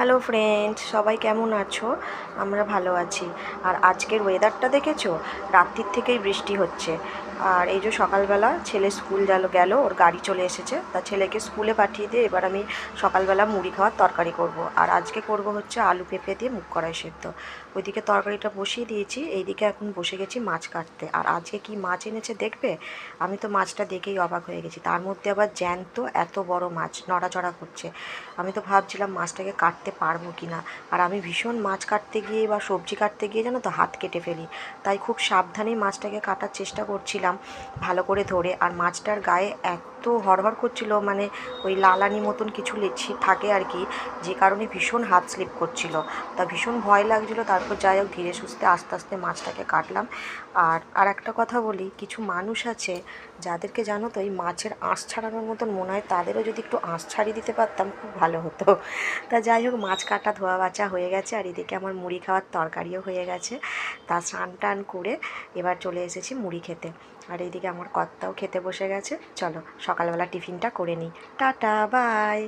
Hello friends, সবাই কেমন আছো? আমরা ভালো আছি। আর আজকের ওয়েদারটা দেখেছো? রাত্রির থেকেই বৃষ্টি হচ্ছে। আর এই যে সকালবেলা ছেলে স্কুল গেল, ওর গাড়ি চলে এসেছে, তা ছেলেকে স্কুলে পাঠিয়ে দিয়ে এবার আমি সকালবেলা মুড়ি খাওয়ার তরকারি করব। আর আজকে করব হচ্ছে আলু পেঁপে দিয়ে মুগ কড়াই সেদ্ধ। ওইদিকে তরকারিটা বসিয়ে দিয়েছি, এইদিকে এখন বসে গেছি মাছ কাটতে। আর আজকে কি মাছ এনেছে দেখবে? আমি তো মাছটা দেখেই অবাক হয়ে গেছি, তার মধ্যে আবার জ্যান্ত এত বড় মাছ নড়াচড়া করছে। আমি তো ভাবছিলাম মাছটাকে কাটতে পারবো কি না। আর আমি ভীষণ মাছ কাটতে গিয়ে বা সবজি কাটতে গিয়ে জানো তো হাত কেটে ফেলি। তাই খুব সাবধানেই মাছটাকে কাটার চেষ্টা করছিলাম, ভালো করে ধরে। আর মাছটার গায়ে এত হড়হড় করছিল, মানে ওই লালানি মতন কিছু লেছি থাকে আর কি, যে কারণে ভীষণ হাত স্লিপ করছিল। তা ভীষণ ভয় লাগছিলো। তারপর যাই হোক ধীরে সুস্থে আস্তে আস্তে মাছটাকে কাটলাম। আর একটা কথা বলি, কিছু মানুষ আছে যাদেরকে জানো তো এই মাছের আঁশ ছাড়ানোর মতন মনে হয়, তাদেরও যদি একটু আঁশ ছাড়িয়ে দিতে পারতাম খুব ভালো হতো। তা যাই হোক মাছ কাটা ধোয়া বাছা হয়ে গেছে, আর এদিকে আমার মুড়ি খাওয়ার তরকারিও হয়ে গেছে। তা স্নান টান করে এবার চলে এসেছি মুড়ি খেতে। আর এইদিকে আমার কর্তাও খেতে বসে গেছে। চলো সকালবেলা টিফিনটা করে নিই। Tata, by.